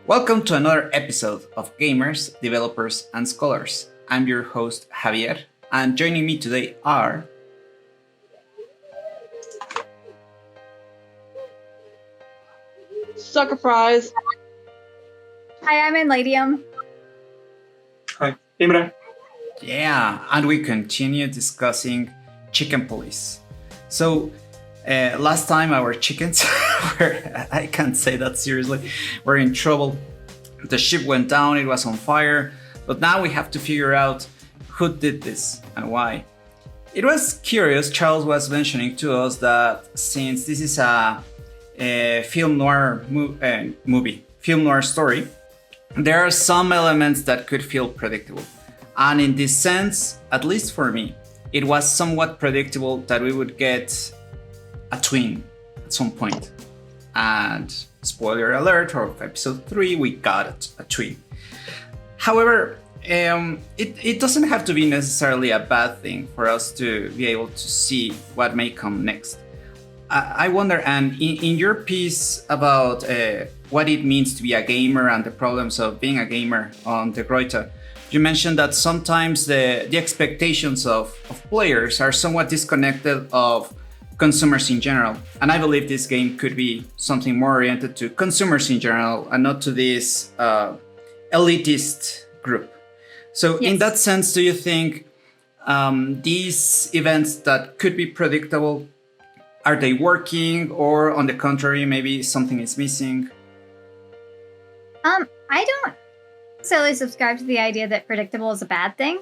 Welcome to another episode of Gamers, Developers, and Scholars. I'm your host, Javier, and joining me today are... Sucker prize. Hi, I'm in Ladyem. Hi, Imre. Yeah, and we continue discussing chicken police. So, last time our chickens were, I can't say that seriously, were in trouble. The ship went down, it was on fire, but now we have to figure out who did this and why. It was curious, Charles was mentioning to us that since this is a film noir movie, film noir story, there are some elements that could feel predictable. And in this sense, at least for me, it was somewhat predictable that we would get a twin at some point. And spoiler alert, of episode 3, we got a twin. However, it doesn't have to be necessarily a bad thing for us to be able to see what may come next. I wonder, and in your piece about what it means to be a gamer and the problems of being a gamer on the Groita, you mentioned that sometimes the expectations of players are somewhat disconnected of consumers in general. And I believe this game could be something more oriented to consumers in general and not to this elitist group. So yes. In that sense, do you think these events that could be predictable, are they working, or on the contrary, maybe something is missing? I don't necessarily subscribe to the idea that predictable is a bad thing.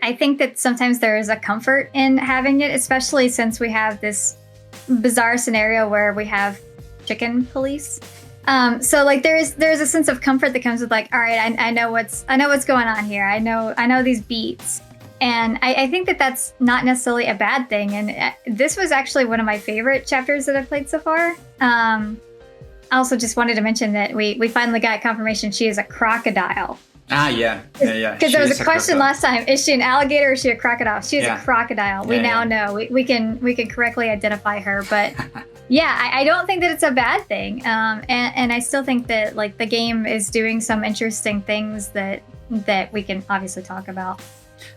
I think that sometimes there is a comfort in having it, especially since we have this bizarre scenario where we have chicken police. So like there's a sense of comfort that comes with like, all right, I know what's going on here. I know these beats. And I think that that's not necessarily a bad thing. And this was actually one of my favorite chapters that I've played so far. I also just wanted to mention that we finally got confirmation she is a crocodile. Ah, yeah. Because there was a question last time: is she an alligator or is she a crocodile? She is a crocodile. We now know. We can correctly identify her. But yeah, I don't think that it's a bad thing. And I still think that like the game is doing some interesting things that we can obviously talk about.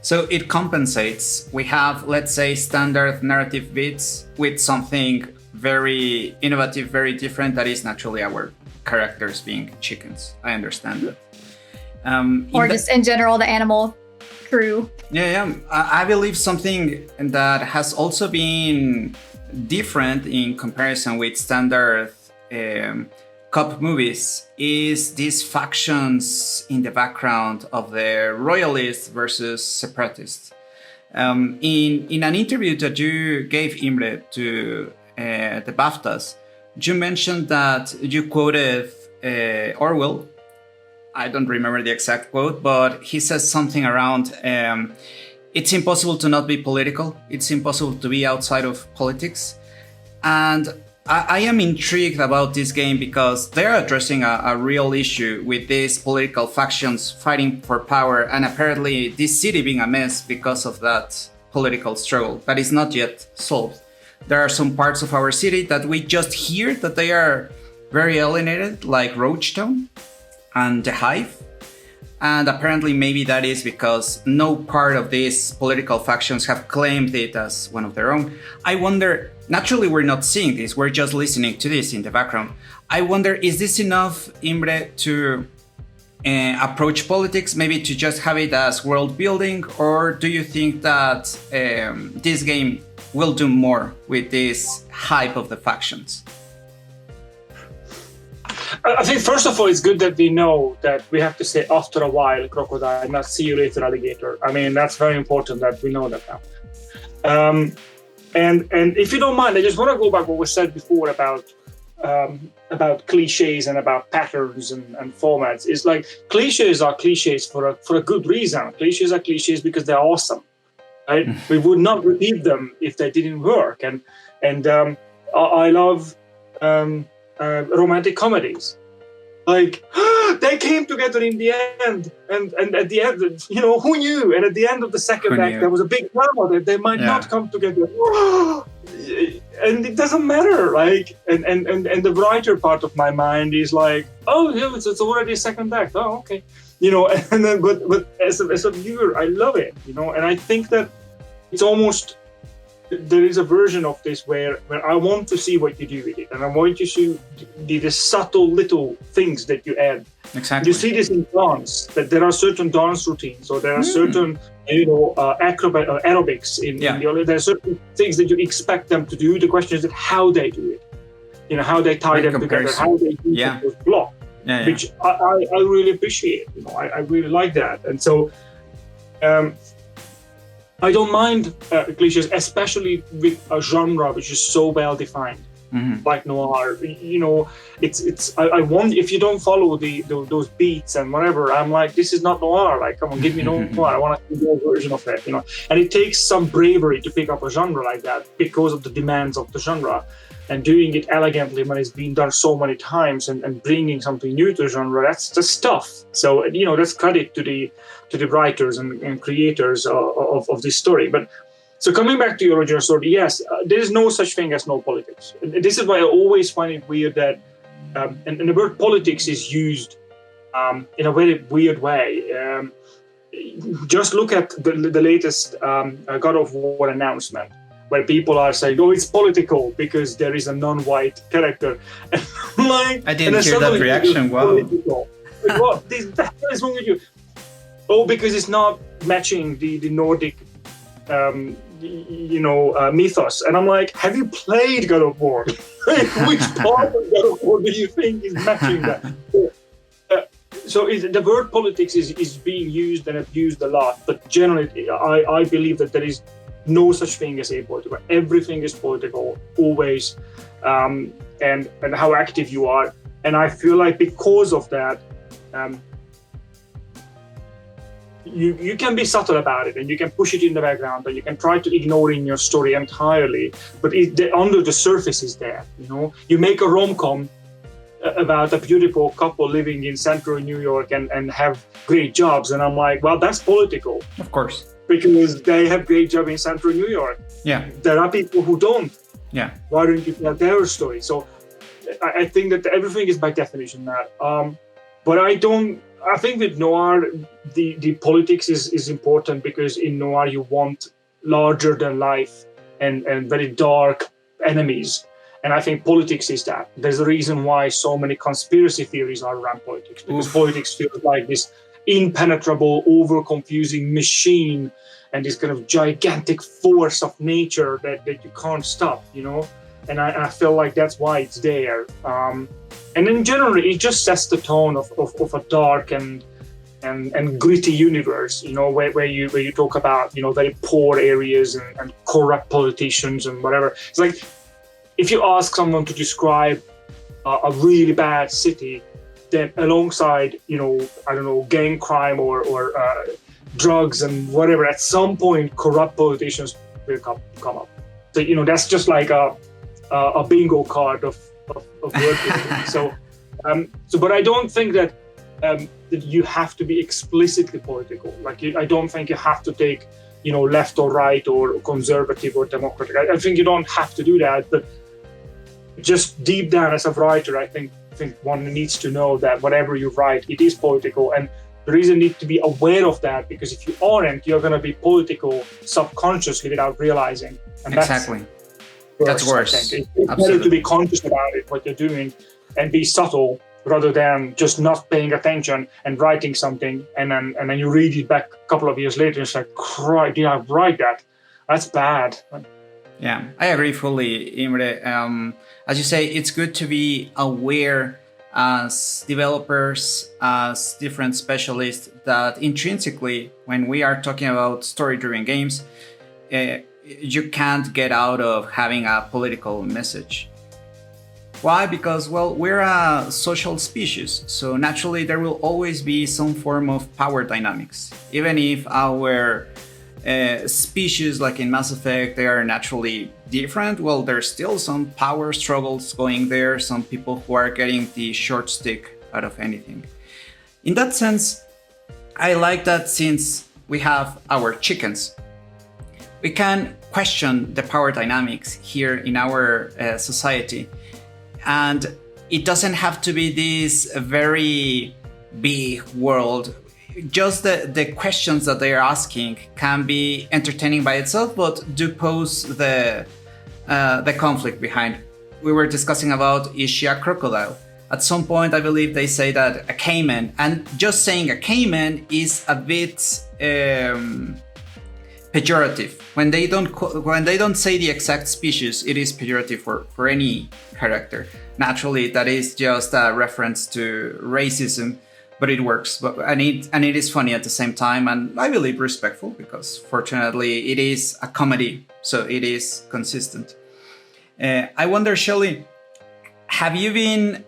So it compensates. We have, let's say, standard narrative beats with something very innovative, very different, that is naturally our characters being chickens. I understand that. Or just in general, the animal crew. Yeah. I believe something that has also been different in comparison with standard cop movies is these factions in the background of the royalists versus separatists. In an interview that you gave, Imre, to the BAFTAs, you mentioned that you quoted Orwell. I don't remember the exact quote, but he says something around, it's impossible to not be political. It's impossible to be outside of politics. And I am intrigued about this game because they're addressing a real issue with these political factions fighting for power, and apparently this city being a mess because of that political struggle that is not yet solved. There are some parts of our city that we just hear that they are very alienated, like Roachtown and the Hive. And apparently maybe that is because no part of these political factions have claimed it as one of their own. I wonder, naturally we're not seeing this, we're just listening to this in the background. I wonder, is this enough, Imre, to approach politics, maybe to just have it as world building? Or do you think that this game will do more with this hype of the factions? I think first of all, it's good that we know that we have to say after a while crocodile, not see you later alligator. I mean, that's very important that we know that now. And if you don't mind, I just want to go back to what was said before about cliches and about patterns and formats. It's like cliches are cliches for a good reason. Cliches are cliches because they're awesome. Right? We would not repeat them if they didn't work. And I love romantic comedies. Like, they came together in the end, and at the end, who knew? And at the end of the second act, there was a big drama that they might not come together. and it doesn't matter, like, and the writer part of my mind is like, oh yeah, it's already second act. Oh, okay, and then but as a viewer, I love it, and I think that it's almost, there is a version of this where I want to see what you do with it, and I want you to see the subtle little things that you add. Exactly. You see this in dance, that there are certain dance routines, or there are certain, aerobics in there are certain things that you expect them to do. The question is that how they do it, how they tie them together, how they do those blocks, which I really appreciate. I really like that, and so I don't mind cliches, especially with a genre which is so well defined. Like noir, I want, if you don't follow those beats and whatever, I'm like, this is not noir. Like, come on, give me noir. I want to see your version of it, And it takes some bravery to pick up a genre like that because of the demands of the genre, and doing it elegantly when it's been done so many times, and bringing something new to the genre. That's just tough. So that's credit to the writers and creators of this story, but. So coming back to your original story, yes, there is no such thing as no politics. This is why I always find it weird that, and the word politics is used in a very weird way. Just look at the latest God of War announcement, where people are saying, "Oh, it's political because there is a non-white character." And like, I didn't hear that reaction. Wow. Like, what the hell is wrong with you? Oh, because it's not matching the Nordic. Mythos, and I'm like, have you played God of War? Which part of God of War do you think is matching that? So the word politics is being used and abused a lot, but generally, I believe that there is no such thing as apolitical. Everything is political, always, and how active you are. And I feel like because of that, you can be subtle about it, and you can push it in the background, and you can try to ignore it in your story entirely, but under the surface is there. You make a rom-com about a beautiful couple living in central New York and have great jobs, and I'm like, well, that's political. Of course. Because they have great job in central New York. Yeah. There are people who don't. Yeah. Why don't you tell their story? So I think that everything is by definition that. But I think with noir, the politics is important, because in noir you want larger than life and very dark enemies. And I think politics is that. There's a reason why so many conspiracy theories are around politics, because politics feels like this impenetrable, over-confusing machine and this kind of gigantic force of nature that you can't stop, And I feel like that's why it's there. And in general, it just sets the tone of a dark and gritty universe, where you talk about, very poor areas and corrupt politicians and whatever. It's like, if you ask someone to describe a really bad city, then alongside, I don't know, gang crime or drugs and whatever, at some point, corrupt politicians will come up. So, that's just like a bingo card of working. So, but I don't think that you have to be explicitly political. Like, I don't think you have to take, left or right or conservative or democratic. I think you don't have to do that. But just deep down as a writer, I think one needs to know that whatever you write, it is political. And the reason you need to be aware of that, because if you aren't, you're going to be political subconsciously without realizing. And exactly. That's worse. It's better to be conscious about it, what you're doing, and be subtle rather than just not paying attention and writing something, and then you read it back a couple of years later and it's like, "Christ, did I write that? That's bad." Yeah, I agree fully, Imre. As you say, it's good to be aware as developers, as different specialists, that intrinsically, when we are talking about story-driven games, you can't get out of having a political message. Why? Because, well, we're a social species, so naturally there will always be some form of power dynamics. Even if our species, like in Mass Effect, they are naturally different, well, there's still some power struggles going there, some people who are getting the short stick out of anything. In that sense, I like that since we have our chickens, we can question the power dynamics here in our society. And it doesn't have to be this very big world. Just the questions that they are asking can be entertaining by itself, but do pose the conflict behind. We were discussing about, is she a crocodile? At some point, I believe they say that a caiman, and just saying a caiman is a bit pejorative. When they don't say the exact species, it is pejorative for any character. Naturally, that is just a reference to racism, but it works. And it is funny at the same time, and I believe respectful, because fortunately it is a comedy, so it is consistent. I wonder, Shelly, have you been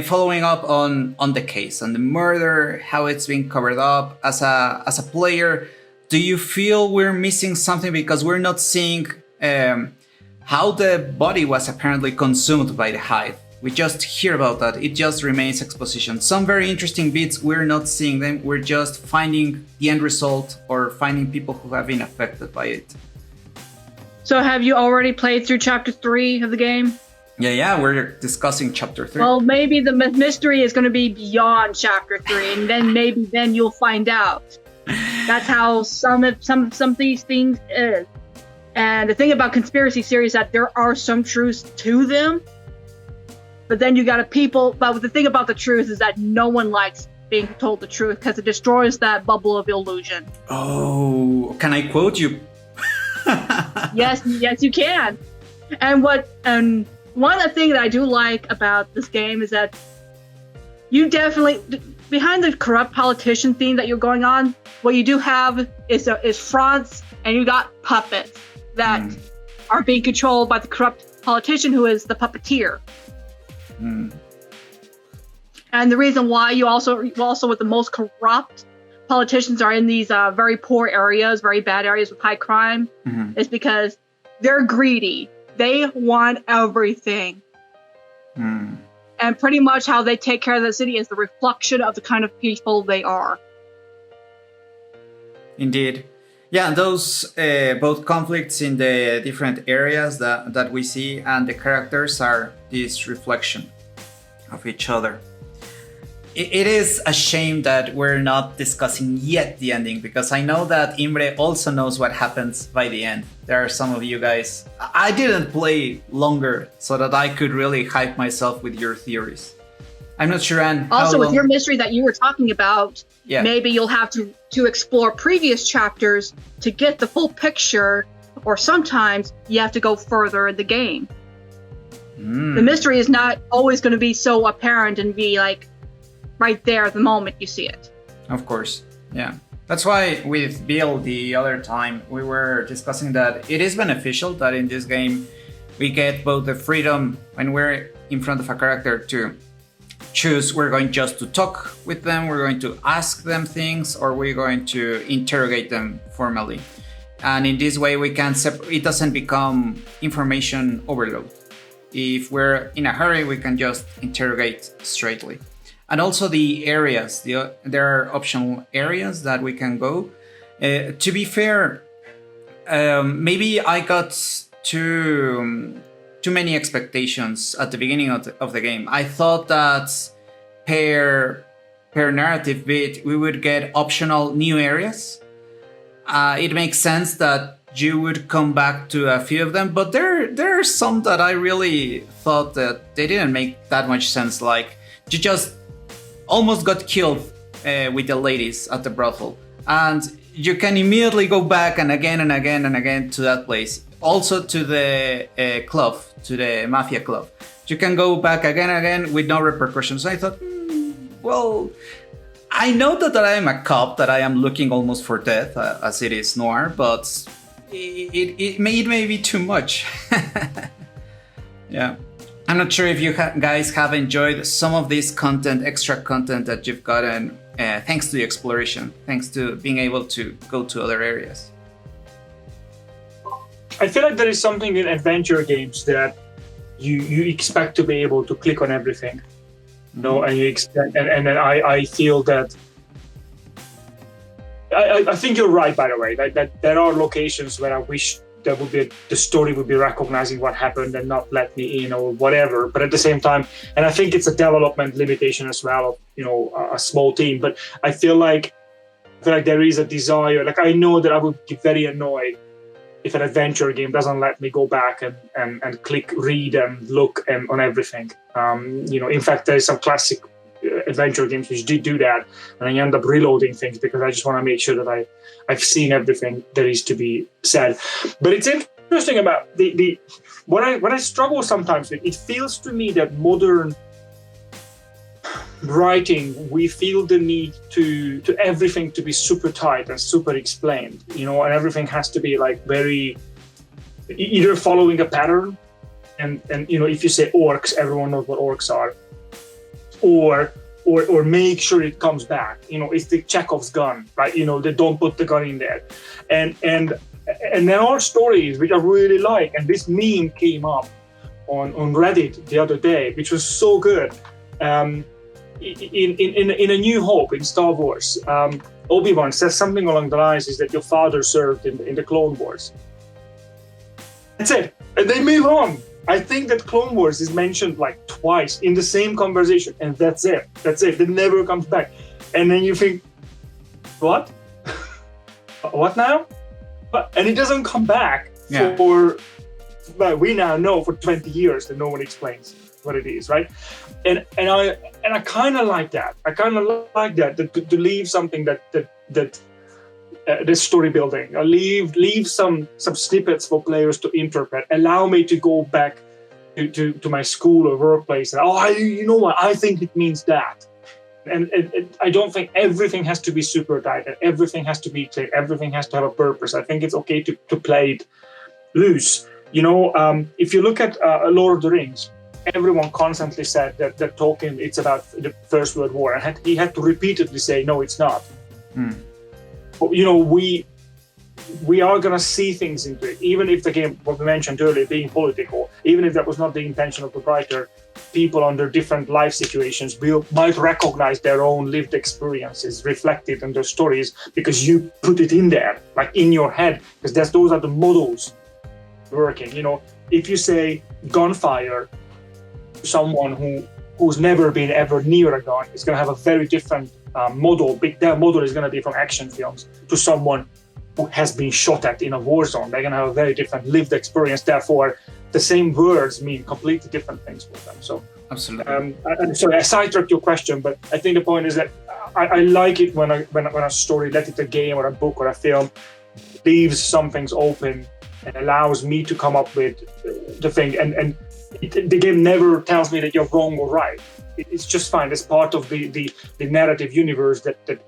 following up on the case, on the murder, how it's been covered up as a player? Do you feel we're missing something because we're not seeing how the body was apparently consumed by the hive? We just hear about that. It just remains exposition. Some very interesting bits, we're not seeing them. We're just finding the end result or finding people who have been affected by it. So have you already played through Chapter 3 of the game? Yeah, we're discussing Chapter 3. Well, maybe the mystery is going to be beyond Chapter 3, and then you'll find out. That's how some of these things is. And the thing about conspiracy theories is that there are some truths to them, but then you got but the thing about the truth is that no one likes being told the truth because it destroys that bubble of illusion. Oh, can I quote you? Yes, you can. And one of the things that I do like about this game is that you definitely, behind the corrupt politician theme that you're going on, what you do have is fronts, and you got puppets that are being controlled by the corrupt politician who is the puppeteer. And the reason why you also with the most corrupt politicians are in these very poor areas, very bad areas with high crime, is because they're greedy. They want everything. And pretty much how they take care of the city is the reflection of the kind of people they are. Indeed. Yeah, those both conflicts in the different areas that we see and the characters are this reflection of each other. It is a shame that we're not discussing yet the ending, because I know that Imre also knows what happens by the end. There are some of you guys... I didn't play longer so that I could really hype myself with your theories. I'm not sure, Anne. Also, with your mystery that you were talking about, yeah, maybe you'll have to explore previous chapters to get the full picture, or sometimes you have to go further in the game. The mystery is not always going to be so apparent and be like right there the moment you see it. Of course, yeah. That's why with Bill the other time we were discussing that it is beneficial that in this game we get both the freedom when we're in front of a character to choose, we're going just to talk with them, we're going to ask them things, or we're going to interrogate them formally. And in this way we can it doesn't become information overload. If we're in a hurry, we can just interrogate straightly. And also the areas, there are optional areas that we can go. To be fair, maybe I got too many expectations at the beginning of the game. I thought that per narrative bit, we would get optional new areas. It makes sense that you would come back to a few of them, but there are some that I really thought that they didn't make that much sense. Like, you just almost got killed with the ladies at the brothel, and you can immediately go back and again and again and again to that place. Also to the club, to the mafia club. You can go back again and again with no repercussions. I thought, well, I know that I am a cop, that I am looking almost for death, as it is noir, but it may be too much. Yeah. I'm not sure if you guys have enjoyed some of this content, extra content that you've gotten thanks to the exploration, thanks to being able to go to other areas. I feel like there is something in adventure games that you expect to be able to click on everything. No, and you expect, and then I feel that I think you're right, by the way, that there are locations where I wish the story would be recognizing what happened and not let me in or whatever. But at the same time, and I think it's a development limitation as well of, a small team. But I feel like there is a desire. Like, I know that I would get very annoyed if an adventure game doesn't let me go back and click read and look and on everything. In fact, there's some classic adventure games which did do that, and I end up reloading things because I just want to make sure that I've seen everything there is to be said. But it's interesting about the what I struggle sometimes with. It feels to me that modern writing, we feel the need to everything to be super tight and super explained, and everything has to be like very either following a pattern, and if you say orcs, everyone knows what orcs are, or make sure it comes back. It's the Chekhov's gun, right? They don't put the gun in there, and there are stories which I really like, and this meme came up on Reddit the other day, which was so good. In A New Hope in Star Wars, Obi-Wan says something along the lines is that your father served in the Clone Wars. That's it, and they move on. I think that Clone Wars is mentioned like twice in the same conversation, and that's it. It never comes back. And then you think, what? What now? And it doesn't come back for, well, we now know for 20 years that no one explains what it is, right? And I kind of like that. I kind of like that to leave something that this story building. Leave some snippets for players to interpret. Allow me to go back to my school or workplace. And, you know what? I think it means that. And I don't think everything has to be super tight and everything has to be clear. Everything has to have a purpose. I think it's okay to play it loose. If you look at Lord of the Rings, everyone constantly said that Tolkien, it's about the First World War. And he had to repeatedly say, no, it's not. But, we are going to see things into it, even if the game, what we mentioned earlier, being political, even if that was not the intention of the writer, people under different life situations might recognize their own lived experiences reflected in their stories because you put it in there, like in your head, because those are the models working. If you say gunfire to someone who's never been ever near a gun, it's going to have a very different model. Their model is going to be from action films to someone who has been shot at in a war zone. They're going to have a very different lived experience. Therefore, the same words mean completely different things for them. So, absolutely. I'm sorry, I sidetracked your question, but I think the point is that I like it when a story, let it a game or a book or a film, leaves some things open and allows me to come up with the thing. And the game never tells me that you're wrong or right. It's just fine. It's part of the narrative universe that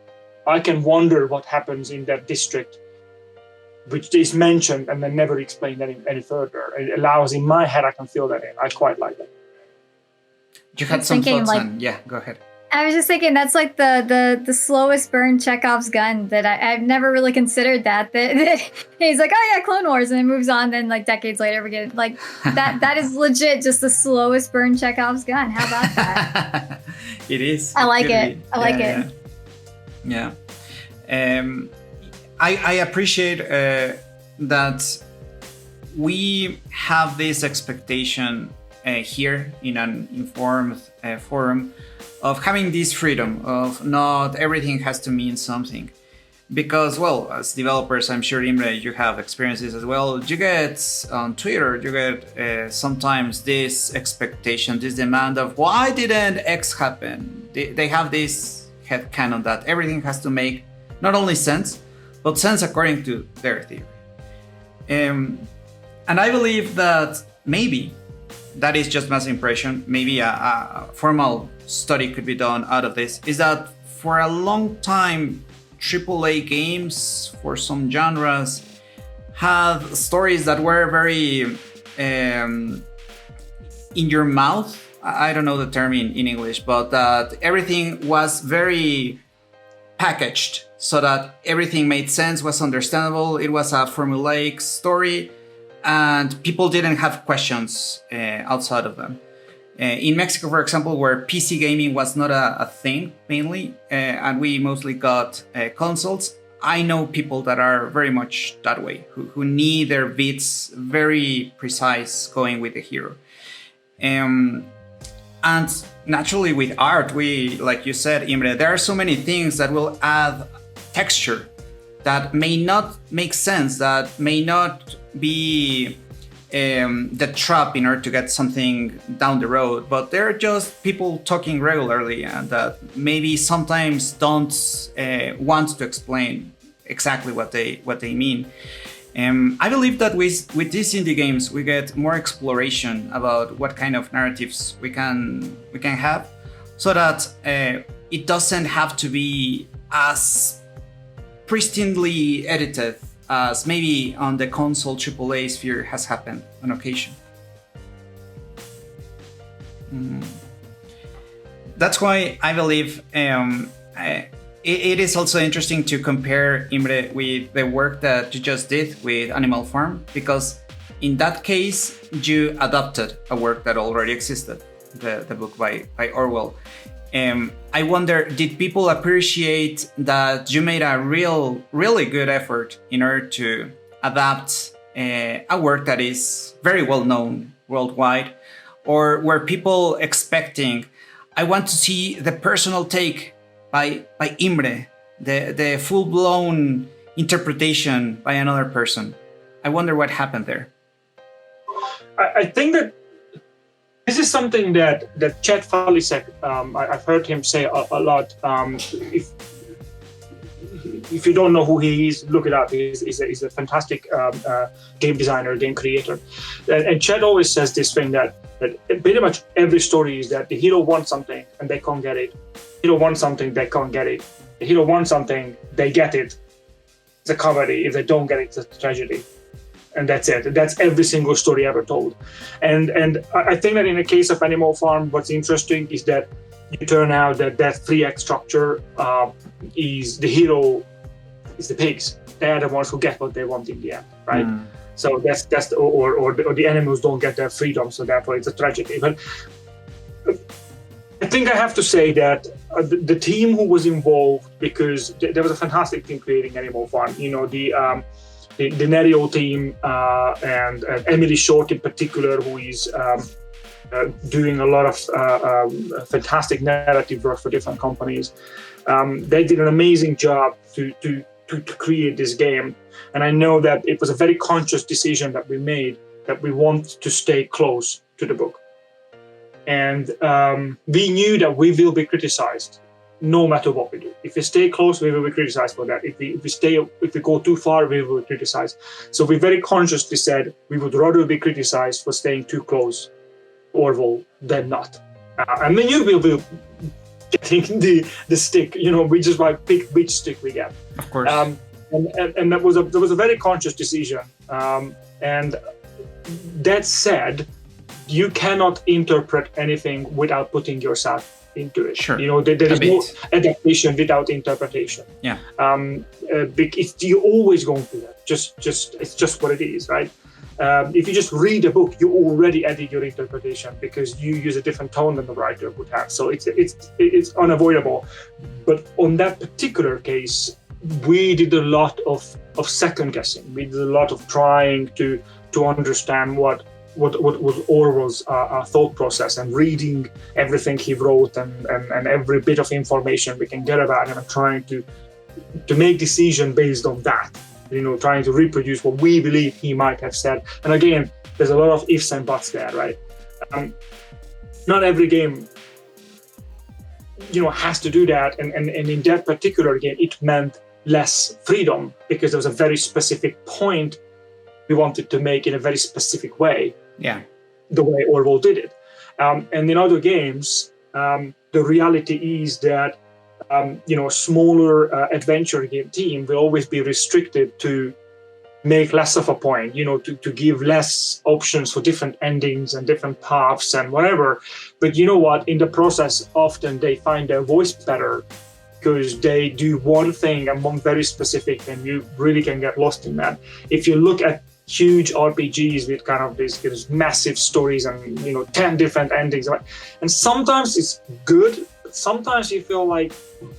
I can wonder what happens in that district, which is mentioned and then never explained any further. It allows, in my head, I can fill that in. I quite like that. You had some thoughts on, yeah, go ahead. I was just thinking that's like the slowest burn Chekhov's gun that I've never really considered that he's like, oh yeah, Clone Wars, and then moves on. Then like decades later, we get like that is legit just the slowest burn Chekhov's gun. How about that? It is. I like it. I like it. Yeah. I appreciate that we have this expectation here in an informed forum of having this freedom of not everything has to mean something. Because, well, as developers, I'm sure, Imre, you have experiences as well. You get on Twitter, you get sometimes this expectation, this demand of why didn't X happen? They have this headcanon that everything has to make not only sense, but sense according to their theory. And I believe that maybe that is just mass impression. Maybe a formal study could be done out of this. Is that for a long time, AAA games for some genres had stories that were very in your mouth. I don't know the term in English, but that everything was very packaged so that everything made sense, was understandable. It was a formulaic story, and people didn't have questions outside of them. In Mexico, for example, where PC gaming was not a thing mainly, and we mostly got consoles, I know people that are very much that way, who need their beats very precise going with the hero. And naturally with art, like you said, Imre, there are so many things that will add texture that may not make sense, that may not be the trap in order to get something down the road, but they're just people talking regularly and that maybe sometimes don't want to explain exactly what they mean. I believe that with these indie games we get more exploration about what kind of narratives we can have, so that it doesn't have to be as pristinely edited as maybe on the console AAA sphere has happened on occasion. That's why I believe it is also interesting to compare, Imre, with the work that you just did with Animal Farm, because in that case you adapted a work that already existed, the book by Orwell. I wonder, did people appreciate that you made a really good effort in order to adapt a work that is very well known worldwide? Or were people expecting, I want to see the personal take by Imre, the full-blown interpretation by another person? I wonder what happened there. I think that this is something that Chet Falisek, I've heard him say a lot. If you don't know who he is, look it up. He's a fantastic game designer, game creator. And Chet always says this thing that pretty much every story is that the hero wants something and they can't get it. The hero wants something, they can't get it. The hero wants something, they get it. It's a comedy. If they don't get it, it's a tragedy. And that's it. That's every single story ever told. And I think that in the case of Animal Farm, what's interesting is that you turn out that 3-act structure is the hero is the pigs. They're the ones who get what they want in the end, right? So that's or the animals don't get their freedom, so therefore it's a tragedy. But I think I have to say that the team who was involved, because there was a fantastic team creating Animal Farm. You know, the Nerio team and Emily Short in particular, who is doing a lot of fantastic narrative work for different companies. They did an amazing job to create this game. And I know that it was a very conscious decision that we made, that we want to stay close to the book. And we knew that we will be criticized no matter what we do. If we stay close, we will be criticized for that. If we go too far, we will be criticized. So we very consciously said we would rather be criticized for staying too close to Orwell than not. And then you will be getting the stick. You know, we just might pick which stick we get. Of course. And that was a very conscious decision. And that said, you cannot interpret anything without putting yourself into it. Sure. You know, there is no adaptation without interpretation. Yeah. You're always going to do that. It's just what it is, right? If you just read a book, you already added your interpretation because you use a different tone than the writer would have. So it's unavoidable. But on that particular case, we did a lot of second guessing. We did a lot of trying to understand what was Orwell's thought process, and reading everything he wrote and every bit of information we can get about him, and trying to make decision based on that. You know, trying to reproduce what we believe he might have said. And again, there's a lot of ifs and buts there, right? Not every game, you know, has to do that. And in that particular game, it meant less freedom because there was a very specific point we wanted to make in a very specific way. Yeah. The way Orwell did it. And in other games, the reality is that a smaller adventure game team will always be restricted to make less of a point, to give less options for different endings and different paths and whatever. But you know what? In the process, often they find their voice better because they do one thing and one very specific, and you really can get lost in that. If you look at huge RPGs with kind of these massive stories and 10 different endings, and sometimes it's good But sometimes you feel like,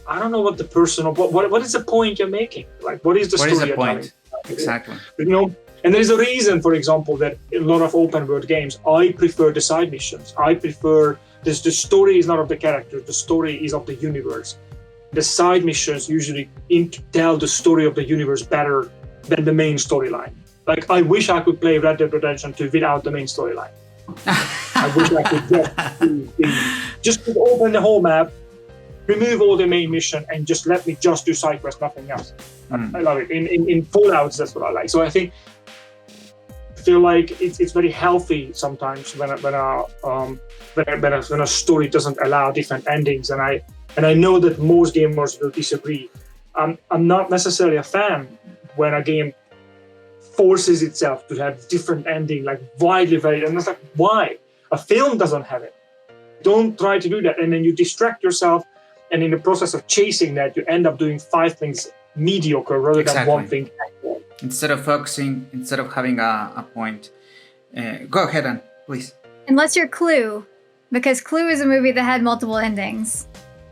I don't know what the person, what is the point you're making? Like, what is the story you're telling? Exactly. You know, and there is a reason, for example, that in a lot of open world games, I prefer the side missions. I prefer this. The story is not of the characters. The story is of the universe. The side missions usually tell the story of the universe better than the main storyline. Like, I wish I could play Red Dead Redemption 2 without the main storyline. I wish I could just open the whole map, remove all the main mission, and just let me just do side quests, nothing else. I love it. In Fallouts, that's what I like. So I feel like it's very healthy sometimes when a story doesn't allow different endings, and I know that most gamers will disagree. I'm not necessarily a fan when a game forces itself to have different ending, like widely varied, and it's like, why? A film doesn't have it. Don't try to do that, and then you distract yourself, and in the process of chasing that, you end up doing 5 things mediocre rather than one thing. Instead of focusing, instead of having a point. Go ahead, Anne, please. Unless you're Clue, because Clue is a movie that had multiple endings.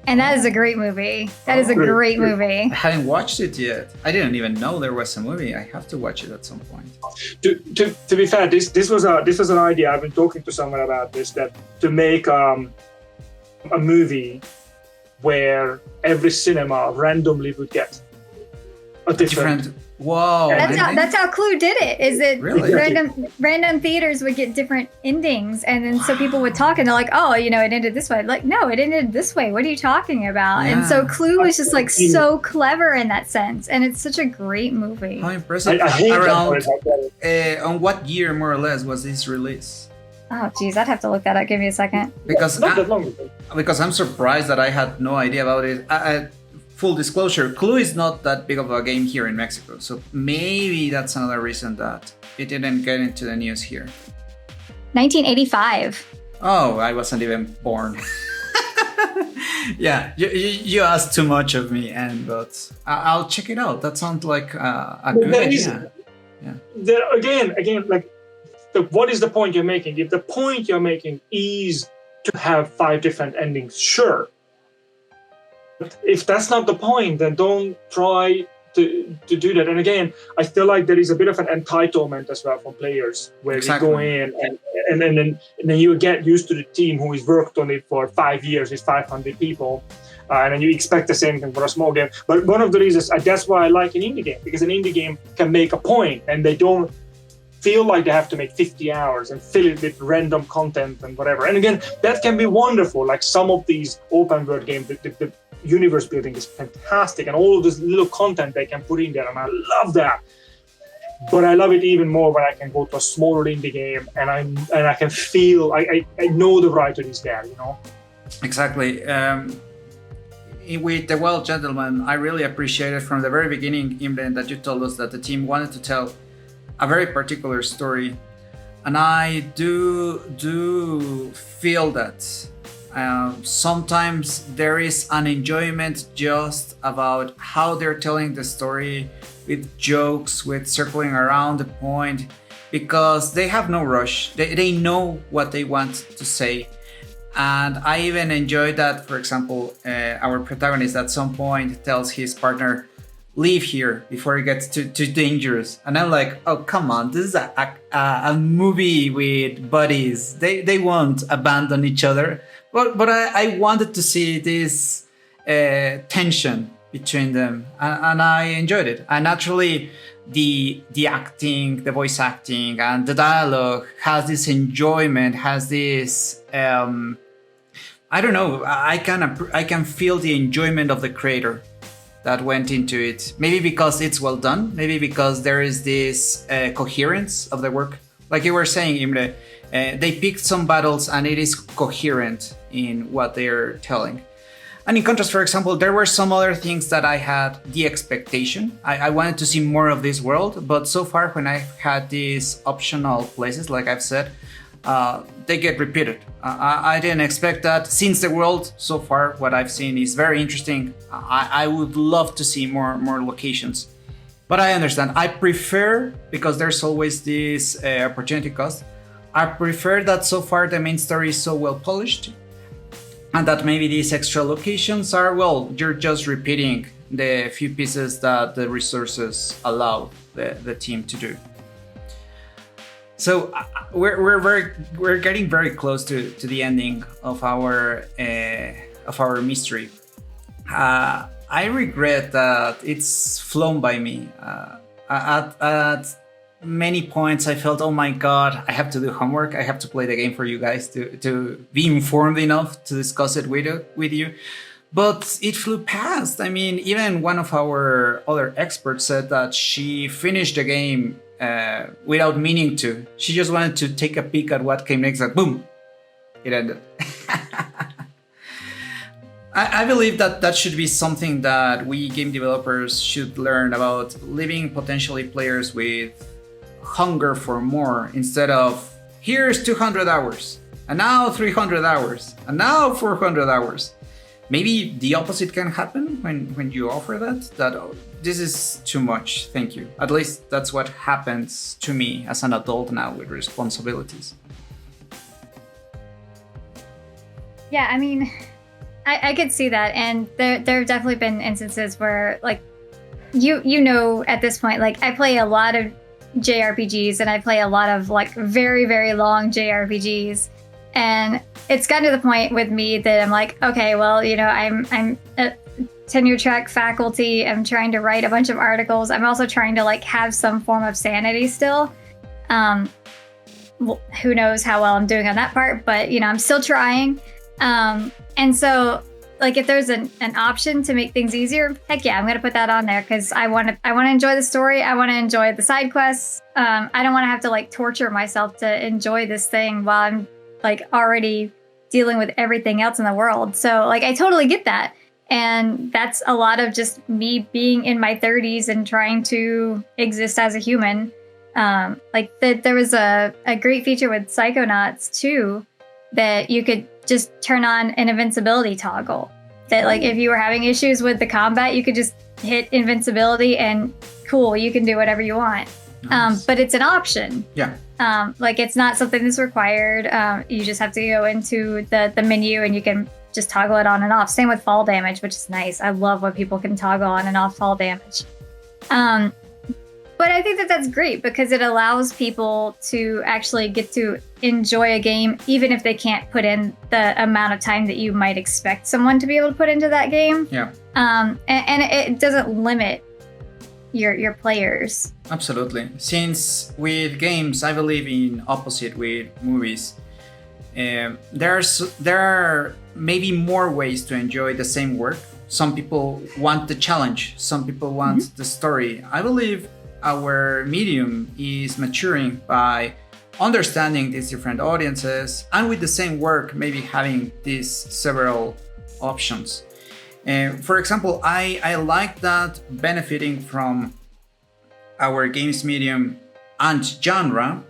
And that is a great movie. That is a great movie. I haven't watched it yet. I didn't even know there was a movie. I have to watch it at some point. To be fair, this was an idea. I've been talking to someone about this, that to make a movie where every cinema randomly would get a different. Whoa! That's how Clue did it. Is that really? random theaters would get different endings, and then so people would talk, and they're like, "Oh, it ended this way." Like, no, it ended this way. What are you talking about? Yeah. And so Clue was just like so clever in that sense, and it's such a great movie. How impressive! I hate Around on what year, more or less, was this release? Oh, geez, I'd have to look that up. Give me a second. Because not that long ago. Because I'm surprised that I had no idea about it. Full disclosure, Clue is not that big of a game here in Mexico, so maybe that's another reason that it didn't get into the news here. 1985. Oh, I wasn't even born. Yeah, you asked too much of me, but I'll check it out. That sounds like a good idea. There again, like, what is the point you're making? If the point you're making is to have 5 different endings, sure. But if that's not the point, then don't try to do that. And again, I feel like there is a bit of an entitlement as well from players, where you go in and then you get used to the team who has worked on it for 5 years with 500 people, and then you expect the same thing for a small game. But one of the reasons, that's why I like an indie game, because an indie game can make a point, and they don't feel like they have to make 50 hours and fill it with random content and whatever. And again, that can be wonderful. Like some of these open world games, the universe building is fantastic, and all of this little content they can put in there, and I love that. But I love it even more when I can go to a smaller indie game and I can feel I know the writer is there, Exactly. With The Wild Gentleman, I really appreciated from the very beginning, Imre, that you told us that the team wanted to tell a very particular story, and I do feel that sometimes there is an enjoyment just about how they're telling the story, with jokes, with circling around the point, because they have no rush. They know what they want to say. And I even enjoyed that, for example, our protagonist at some point tells his partner, leave here before it gets too dangerous. And I'm like, oh, come on, this is a movie with buddies. They won't abandon each other. But I wanted to see this tension between them, and I enjoyed it. And naturally, the acting, the voice acting, and the dialogue has this enjoyment, has this I don't know. I can feel the enjoyment of the creator that went into it. Maybe because it's well done. Maybe because there is this coherence of the work. Like you were saying, Imre, they picked some battles and it is coherent in what they're telling. And in contrast, for example, there were some other things that I had the expectation. I wanted to see more of this world, but so far when I've had these optional places, like I've said, they get repeated. I didn't expect that. Since the world so far, what I've seen is very interesting. I would love to see more locations. But I understand. I prefer, because there's always this opportunity cost, I prefer that so far the main story is so well polished and that maybe these extra locations are, well, you're just repeating the few pieces that the resources allow the team to do. So we're getting very close to the ending of our mystery. I regret that it's flown by me. At many points, I felt, oh my god, I have to do homework. I have to play the game for you guys to be informed enough to discuss it with you. But it flew past. I mean, even one of our other experts said that she finished the game without meaning to. She just wanted to take a peek at what came next, and boom, it ended. I believe that should be something that we game developers should learn about, leaving potentially players with hunger for more instead of here's 200 hours, and now 300 hours, and now 400 hours. Maybe the opposite can happen when you offer that oh, this is too much, thank you. At least that's what happens to me as an adult now with responsibilities. Yeah, I mean, I could see that, and there have definitely been instances where, like, you know, at this point, like, I play a lot of JRPGs, and I play a lot of, like, very, very long JRPGs, and it's gotten to the point with me that I'm like, okay, well, you know, I'm a tenure track faculty, I'm trying to write a bunch of articles, I'm also trying to, like, have some form of sanity still. Well, who knows how well I'm doing on that part, but, you know, I'm still trying. And so, like, if there's an option to make things easier, heck yeah, I'm gonna put that on there, because I want to enjoy the story. I want to enjoy the side quests. I don't want to have to, like, torture myself to enjoy this thing while I'm, like, already dealing with everything else in the world. So, like, I totally get that, and that's a lot of just me being in my 30s and trying to exist as a human. There was a great feature with Psychonauts 2 that you could just turn on an invincibility toggle. That, like, if you were having issues with the combat, you could just hit invincibility and cool, you can do whatever you want. Nice. But it's an option. Yeah. Like, it's not something that's required. You just have to go into the menu and you can just toggle it on and off. Same with fall damage, which is nice. I love when people can toggle on and off fall damage. But I think that that's great because it allows people to actually get to enjoy a game, even if they can't put in the amount of time that you might expect someone to be able to put into that game. Yeah. And it doesn't limit your players. Absolutely. Since with games, I believe in opposite with movies. There are maybe more ways to enjoy the same work. Some people want the challenge. Some people want the story. I believe our medium is maturing by understanding these different audiences, and with the same work, maybe having these several options. For example, I like that benefiting from our games medium and genre,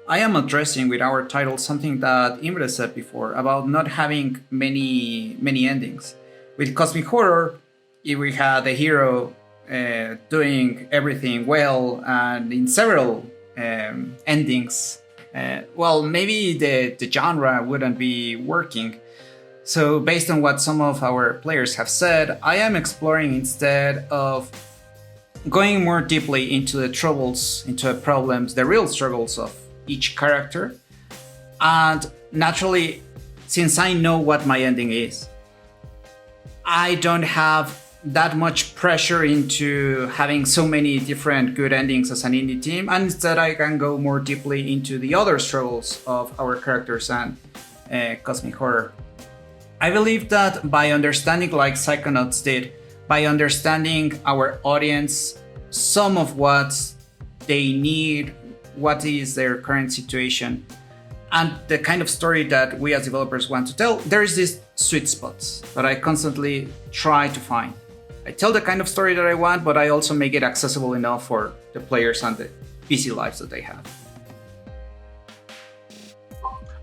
I am addressing with our title something that Imre said before about not having many endings. With Cosmic Horror, if we had the hero doing everything well and in several endings, well, maybe the genre wouldn't be working. So based on what some of our players have said, I am exploring instead of going more deeply into the troubles, into the problems, the real struggles of each character. And naturally, since I know what my ending is, I don't have that much pressure into having so many different good endings as an indie team, and instead I can go more deeply into the other struggles of our characters and Cosmic Horror. I believe that by understanding, like Psychonauts did, by understanding our audience, some of what they need, what is their current situation, and the kind of story that we as developers want to tell, there's these sweet spots that I constantly try to find. I tell the kind of story that I want, but I also make it accessible enough for the players and the busy lives that they have.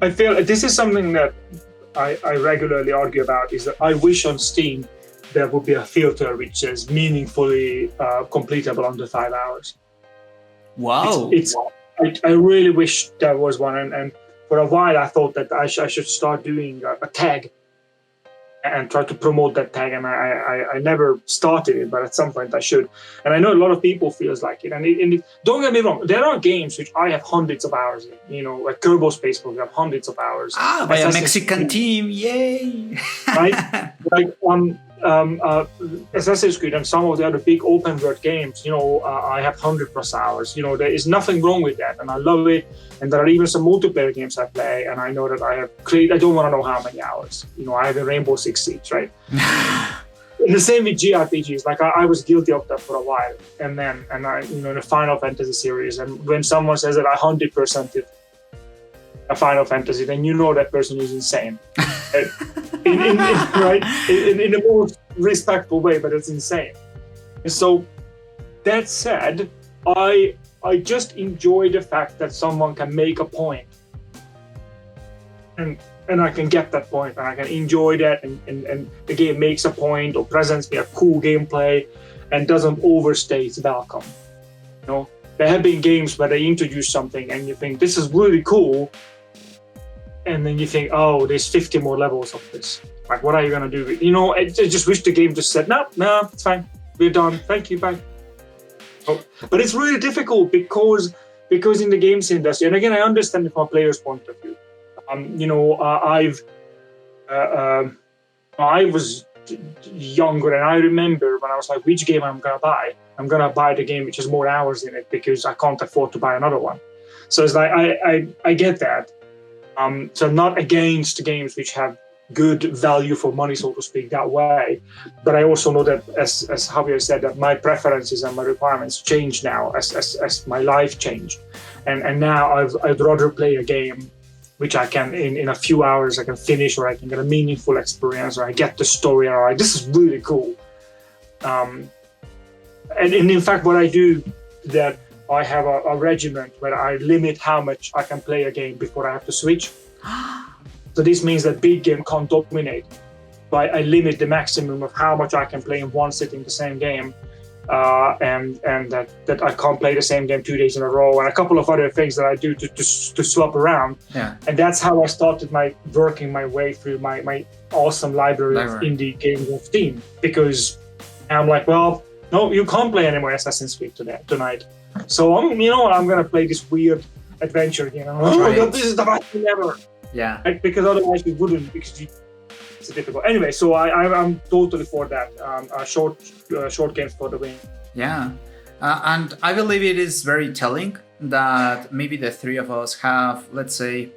I feel this is something that I regularly argue about, is that I wish on Steam there would be a filter which says meaningfully completable under 5 hours. Wow. I really wish there was one, and for a while I thought that I should start doing a tag and try to promote that tag. And I never started it, but at some point I should. And I know a lot of people feels like it. And don't get me wrong, there are games which I have hundreds of hours in. You know, like Kerbal Space Program, hundreds of hours. By a Mexican team, yay! Right? Like Assassin's Creed and some of the other big open world games, you know, I have 100+ hours. You know, there is nothing wrong with that, and I love it. And there are even some multiplayer games I play, and I know that I have created, I don't want to know how many hours. You know, I have a Rainbow Six Siege, right? And the same with JRPGs. Like I was guilty of that for a while, and I, you know, in the Final Fantasy series, and when someone says that I 100%ed a Final Fantasy, then you know that person is insane. Right? in the most respectful way, but it's insane. And so, that said, I just enjoy the fact that someone can make a point, and I can get that point, and I can enjoy that, and the game makes a point or presents me a cool gameplay, and doesn't overstay its welcome. You know, there have been games where they introduce something, and you think this is really cool. And then you think, oh, there's 50 more levels of this. Like, what are you going to do? You know, I just wish the game just said, no, it's fine. We're done. Thank you, bye. Oh, but it's really difficult because in the games industry, and again, I understand it from a player's point of view. You know, I was younger, and I remember when I was like, which game I'm going to buy? I'm going to buy the game which has more hours in it because I can't afford to buy another one. So it's like, I get that. So I'm not against games which have good value for money, so to speak, that way. But I also know that, as Javier said, that my preferences and my requirements change now as my life changed. And now I'd rather play a game which I can, in a few hours, I can finish, or I can get a meaningful experience, or I get the story, or this is really cool. And in fact, what I do, that I have a regiment where I limit how much I can play a game before I have to switch. So this means that big game can't dominate. But I limit the maximum of how much I can play in one sitting the same game, and that I can't play the same game 2 days in a row, and a couple of other things that I do to swap around. Yeah. And that's how I started working my way through my awesome library of indie games of Steam, because I'm like, well, no, you can't play any more Assassin's Creed tonight. So I'm gonna play this weird adventure. You know, oh my God, this is the best thing ever. Yeah. Because otherwise we wouldn't, because it's difficult. Anyway, so I'm totally for that. Short games for the win. Yeah, and I believe it is very telling that maybe the three of us have, let's say,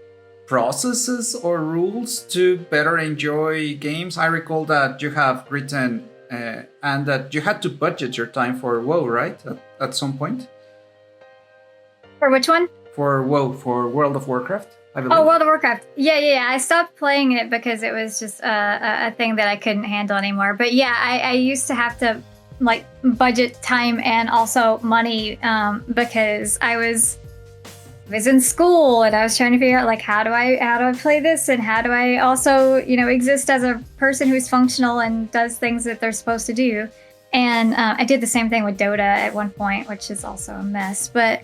processes or rules to better enjoy games. I recall that you have written and that you had to budget your time for WoW, right? At some point. For which one? For WoW, for World of Warcraft, I believe. Oh, World of Warcraft. Yeah. I stopped playing it because it was just a thing that I couldn't handle anymore. But yeah, I used to have to like budget time and also money because I was in school and I was trying to figure out like how do I play this, and how do I also exist as a person who's functional and does things that they're supposed to do. And I did the same thing with Dota at one point, which is also a mess. But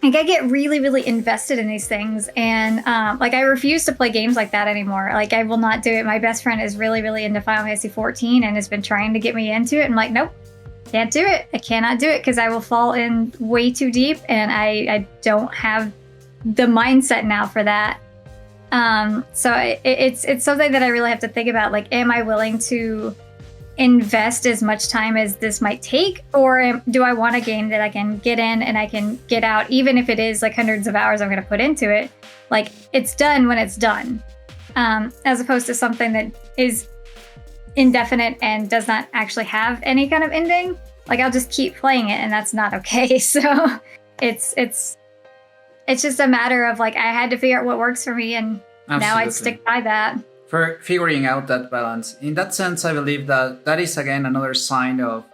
like I get really, really invested in these things, and like I refuse to play games like that anymore. Like I will not do it. My best friend is really, really into Final Fantasy 14 and has been trying to get me into it. I'm like, nope, can't do it. I cannot do it because I will fall in way too deep, and I don't have the mindset now for that. So it's something that I really have to think about. Like, am I willing to invest as much time as this might take, or do I want a game that I can get in and I can get out, even if it is like hundreds of hours I'm going to put into it? Like, it's done when it's done, as opposed to something that is indefinite and does not actually have any kind of ending. Like, I'll just keep playing it, and that's not okay. So it's just a matter of like, I had to figure out what works for me, and now I stick by that. For figuring out that balance. In that sense, I believe that is again another sign of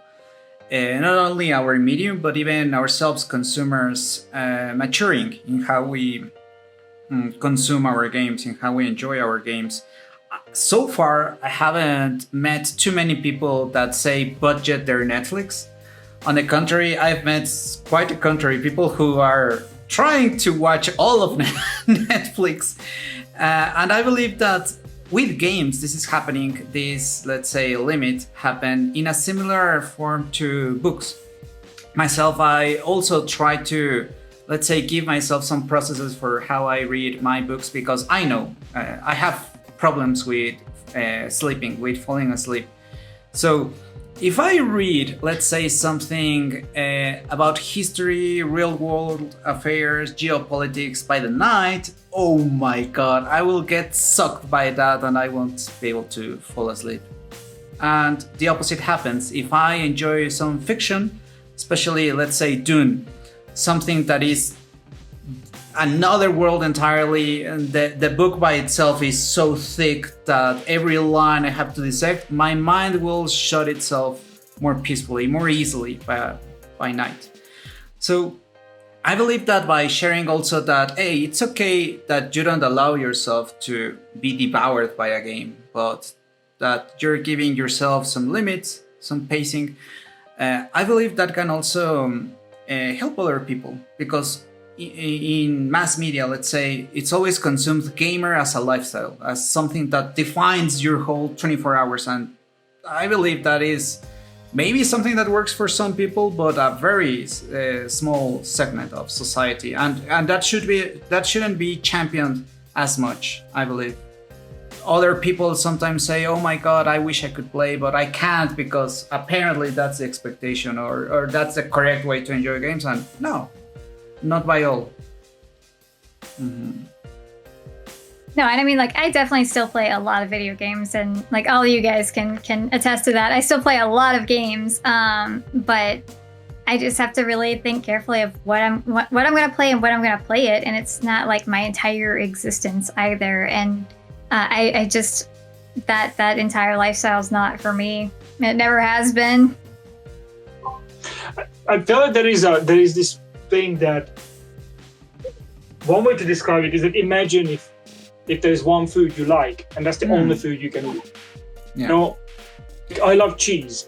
not only our medium, but even ourselves, consumers, maturing in how we consume our games and how we enjoy our games. So far, I haven't met too many people that say budget their Netflix. On the contrary, I've met quite the contrary, people who are trying to watch all of Netflix. And I believe that with games, this is happening, this, let's say, limit happened in a similar form to books. Myself, I also try to, let's say, give myself some processes for how I read my books, because I know I have problems with sleeping, with falling asleep. So if I read, let's say, something about history, real world affairs, geopolitics by the night, oh my god, I will get sucked by that and I won't be able to fall asleep. And the opposite happens if I enjoy some fiction, especially, let's say, Dune, something that is another world entirely, and the book by itself is so thick that every line I have to dissect, my mind will shut itself more peacefully, more easily by night. So I believe that by sharing also that, hey, it's okay that you don't allow yourself to be devoured by a game, but that you're giving yourself some limits, some pacing. I believe that can also help other people, because in mass media, let's say, it's always consumed gamer as a lifestyle, as something that defines your whole 24 hours. And I believe that is maybe something that works for some people, but a very small segment of society. And that shouldn't be championed as much, I believe. Other people sometimes say, oh my god, I wish I could play, but I can't because apparently that's the expectation, or that's the correct way to enjoy games. And no, not by all. Mm-hmm. No, and I mean, like, I definitely still play a lot of video games, and like all of you guys can attest to that. I still play a lot of games, but I just have to really think carefully of what I'm going to play and when I'm going to play it, and it's not like my entire existence either. And I just that entire lifestyle is not for me. It never has been. I feel like there is this thing that one way to describe it is that imagine if there's one food you like and that's the only food you can eat. Yeah. You know, I love cheese.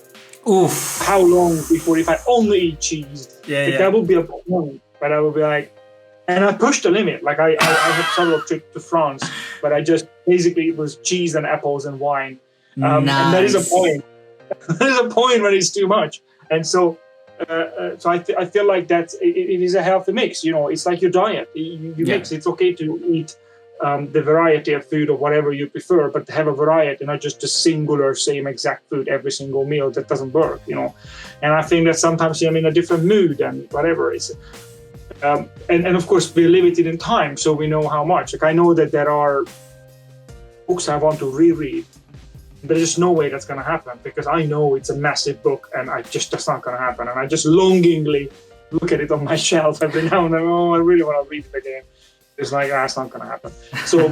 Oof. How long before if I only eat cheese? Yeah. That would be a point, but I would be like, and I pushed the limit. Like I had several trips to France, but I just basically it was cheese and apples and wine. Nice. And that is a point. There is a point when it's too much, and so I feel like it is a healthy mix. You know, it's like your diet. You mix. It's okay to eat the variety of food or whatever you prefer, but to have a variety, not just a singular same exact food every single meal. That doesn't work. You know, and I think that sometimes I'm in a different mood and whatever is. And of course we're limited in time, so we know how much. Like I know that there are books I want to reread. There's just no way that's going to happen because I know it's a massive book and that's not going to happen. And I just longingly look at it on my shelf every now and then. Oh, I really want to read it again. It's like, that's not going to happen. So,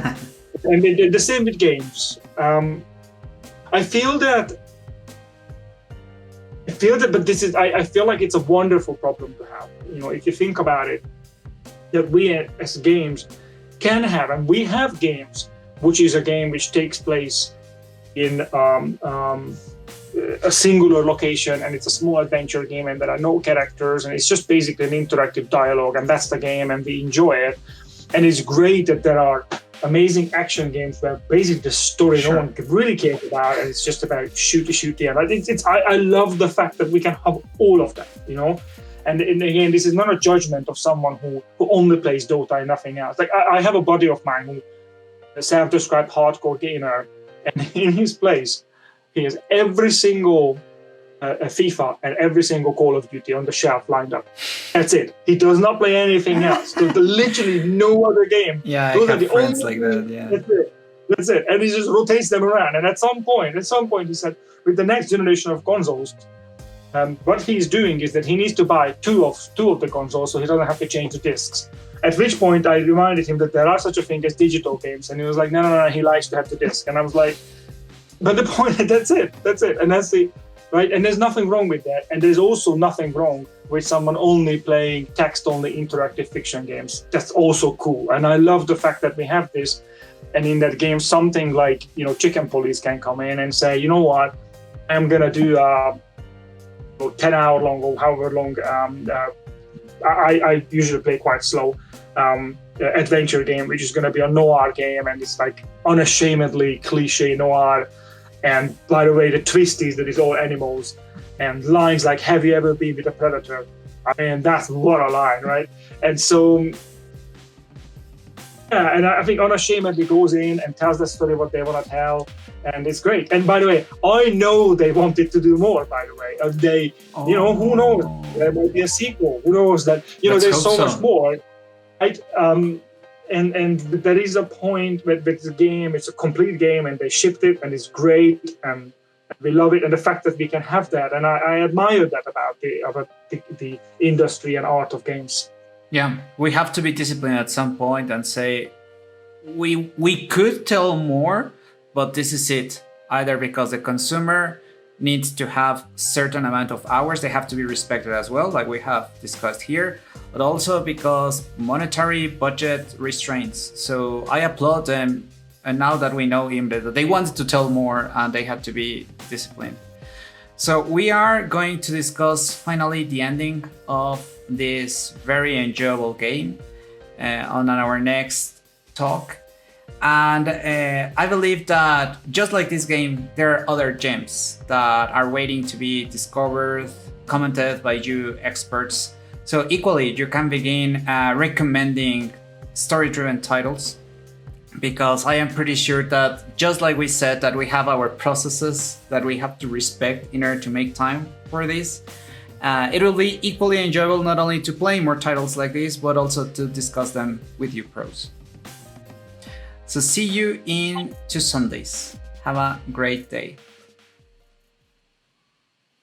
and the same with games. I feel that, but this is, I feel like it's a wonderful problem to have. You know, if you think about it, that we as games can have, and we have games, which is a game which takes place in a singular location, and it's a small adventure game, and there are no characters, and it's just basically an interactive dialogue, and that's the game, and we enjoy it. And it's great that there are amazing action games where basically the story no one really cares about, and it's just about shooty. And I love the fact that we can have all of that, you know. And again, this is not a judgment of someone who only plays Dota and nothing else. Like I have a buddy of mine who is a self-described hardcore gamer, and in his place, he has every single FIFA and every single Call of Duty on the shelf lined up. That's it. He does not play anything else. There's literally no other game. Yeah, those I have friends like that. Yeah, that's it. And he just rotates them around. And at some point, he said, with the next generation of consoles, what he's doing is that he needs to buy two of the consoles so he doesn't have to change the discs. At which point I reminded him that there are such a thing as digital games, and he was like, no, he likes to have the disc. And I was like, but the point, that's it, and that's the right. And there's nothing wrong with that, and there's also nothing wrong with someone only playing text-only interactive fiction games. That's also cool, and I love the fact that we have this. And in that game, something like Chicken Police can come in and say, you know what, I'm gonna do 10-hour long or however long I usually play quite slow adventure game, which is going to be a noir game, and it's like unashamedly cliche noir. And by the way, the twist is that it's all animals, and lines like "Have you ever been with a predator?" I mean, that's what a line, right? And so. Yeah, and I think unashamedly goes in and tells the story what they want to tell, and it's great. And by the way, I know they wanted to do more. By the way, who knows? There might be a sequel. Who knows that? There's so much more, right? And there is a point with the game. It's a complete game, and they shipped it, and it's great, and we love it. And the fact that we can have that, and I admire that about the industry and art of games. Yeah, we have to be disciplined at some point and say we could tell more, but this is it. Either because the consumer needs to have certain amount of hours, they have to be respected as well, like we have discussed here, but also because monetary budget restraints. So I applaud them, and now that we know him, that they wanted to tell more and they had to be disciplined. So we are going to discuss finally the ending of this very enjoyable game on our next talk. And I believe that just like this game, there are other gems that are waiting to be discovered, commented by you experts. So equally, you can begin recommending story-driven titles, because I am pretty sure that just like we said that we have our processes that we have to respect in order to make time for this, it will be equally enjoyable not only to play more titles like this, but also to discuss them with you pros. So see you in 2 Sundays. Have a great day.